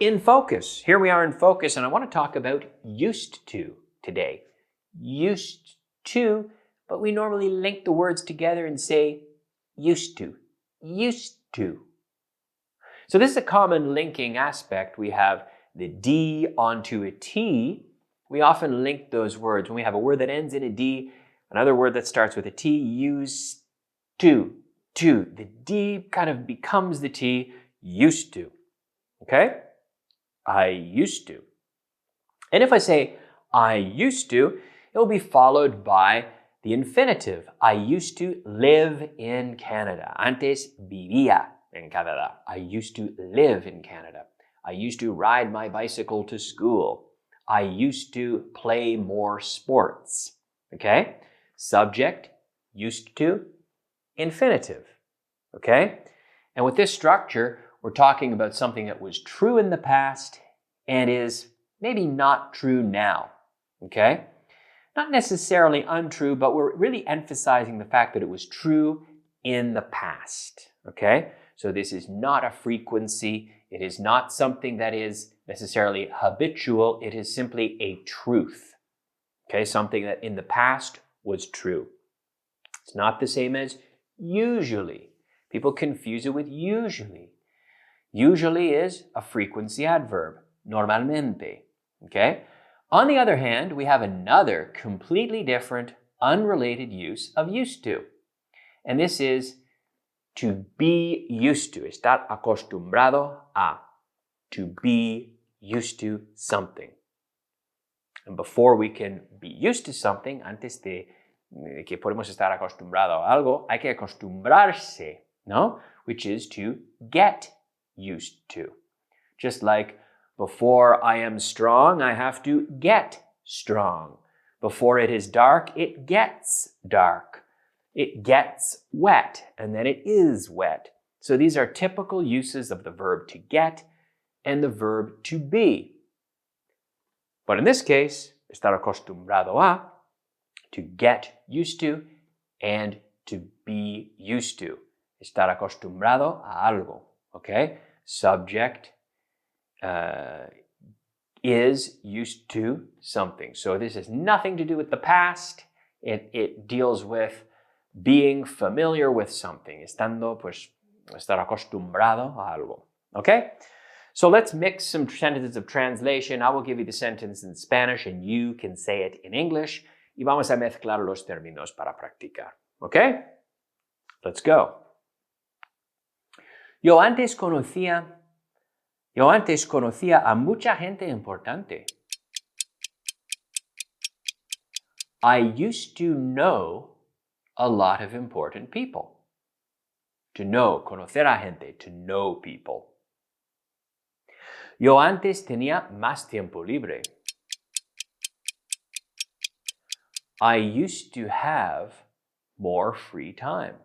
in focus. Here we are in focus, and I want to talk about used to today. Used to, but we normally link the words together and say used to. Used to. So this is a common linking aspect. We have the D onto a T. We often link those words. When we have a word that ends in a D, another word that starts with a T, used to. The D kind of becomes the T, used to. Okay? I used to. And if I say I used to, it will be followed by the infinitive. I used to live in Canada. Antes vivía en Canadá. I used to live in Canada. I used to ride my bicycle to school. I used to play more sports. Okay? Subject, used to, infinitive. Okay? And with this structure, we're talking about something that was true in the past and is maybe not true now. Okay? Not necessarily untrue, but we're really emphasizing the fact that it was true in the past. Okay? So this is not a frequency. It is not something that is necessarily habitual. It is simply a truth. Okay? Something that in the past was true. It's not the same as usually. People confuse it with usually. Usually is a frequency adverb, normalmente. Okay? On the other hand, we have another completely different, unrelated use of used to. And this is to be used to, estar acostumbrado a, to be used to something. And before we can be used to something, antes de que podemos estar acostumbrado a algo, hay que acostumbrarse, ¿no? Which is to get used to. Just like before I am strong, I have to get strong. Before it is dark, it gets dark. It gets wet, and then it is wet. So these are typical uses of the verb to get and the verb to be. But in this case, estar acostumbrado a, to get used to, and to be used to. Estar acostumbrado a algo, okay? Subject is used to something. So this has nothing to do with the past. It deals with being familiar with something. Estando, pues, estar acostumbrado a algo, okay? So let's mix some sentences of translation. I will give you the sentence in Spanish and you can say it in English. Y vamos a mezclar los términos para practicar. Okay? Let's go. Yo antes conocía a mucha gente importante. I used to know a lot of important people. To know, conocer a gente, to know people. Yo antes tenía más tiempo libre. I used to have more free time.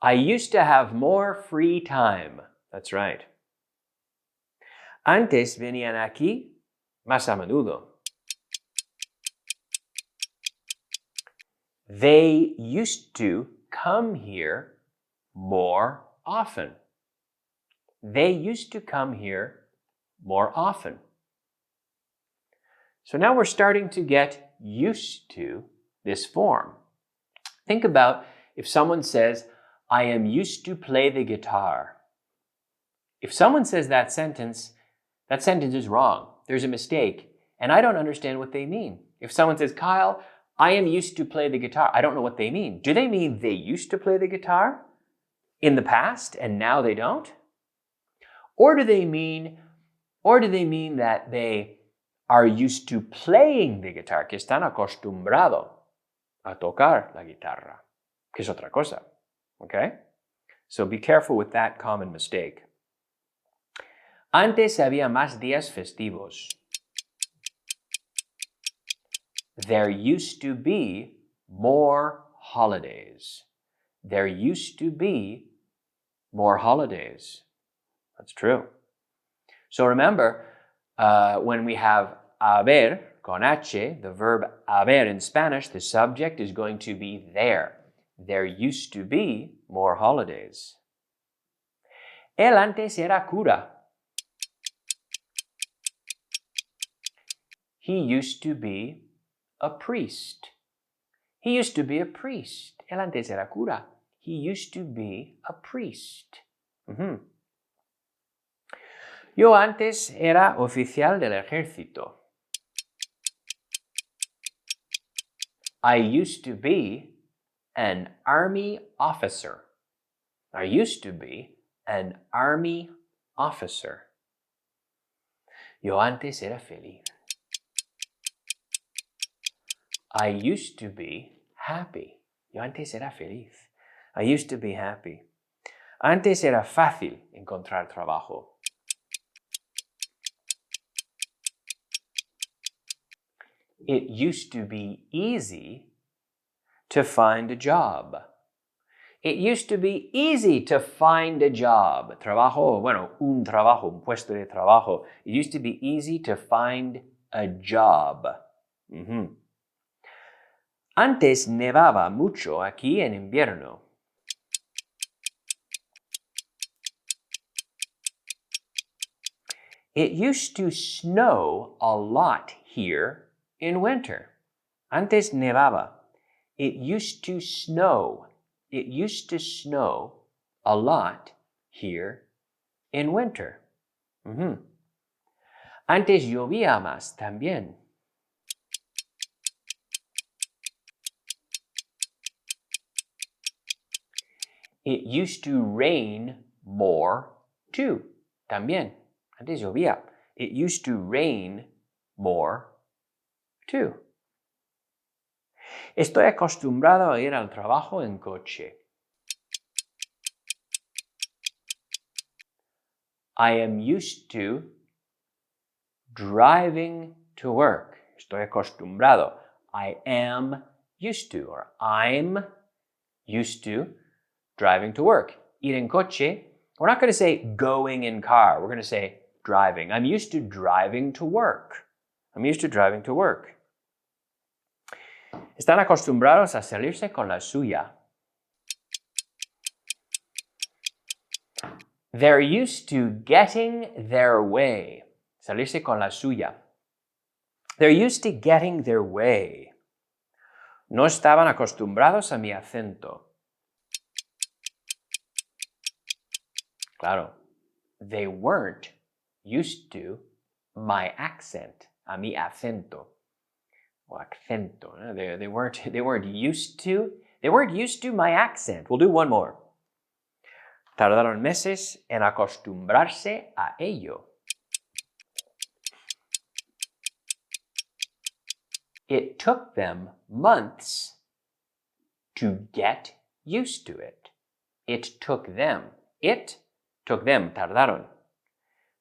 I used to have more free time. That's right. Antes venían aquí más a menudo. They used to come here more often. They used to come here more often. So now we're starting to get used to this form. Think about if someone says, I am used to play the guitar. If someone says that sentence is wrong. There's a mistake, and I don't understand what they mean. If someone says, Kyle, I am used to play the guitar, I don't know what they mean. Do they mean they used to play the guitar in the past and now they don't? Or do they mean that they are used to playing the guitar, que están acostumbrados a tocar la guitarra, que es otra cosa, okay? So be careful with that common mistake. Antes había más días festivos. There used to be more holidays. There used to be more holidays. That's true. So remember, when we have haber con H, the verb haber in Spanish, the subject is going to be there. There used to be more holidays. Él antes era cura. He used to be a priest. He used to be a priest. Él antes era cura. He used to be a priest. Yo antes era oficial del ejército. I used to be an army officer. I used to be an army officer. Yo antes era feliz. I used to be happy. Yo antes era feliz. I used to be happy. Antes era fácil encontrar trabajo. It used to be easy to find a job. It used to be easy to find a job. Trabajo, bueno, un trabajo, un puesto de trabajo. It used to be easy to find a job. Antes nevaba mucho aquí en invierno. It used to snow a lot here in winter. Antes nevaba. It used to snow. It used to snow a lot here in winter. Antes llovía más también. It used to rain more too. También. Antes llovía. It used to rain more too. Estoy acostumbrado a ir al trabajo en coche. I am used to driving to work. Estoy acostumbrado. I am used to, or I'm used to driving to work. Ir en coche, we're not going to say going in car. We're going to say driving. I'm used to driving to work. I'm used to driving to work. Están acostumbrados a salirse con la suya. They're used to getting their way. Salirse con la suya. They're used to getting their way. No estaban acostumbrados a mi acento. Claro, they weren't used to my accent, a mi acento. O acento. They weren't used to my accent. We'll do one more. Tardaron meses en acostumbrarse a ello. It took them months to get used to it. It took them. Tardaron.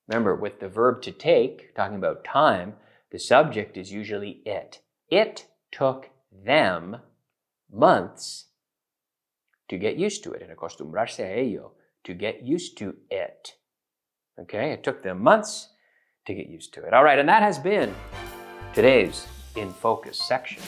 Remember, with the verb to take, talking about time, the subject is usually it. It took them months to get used to it. En acostumbrarse a ello. To get used to it. Okay, it took them months to get used to it. All right, and that has been today's In Focus section.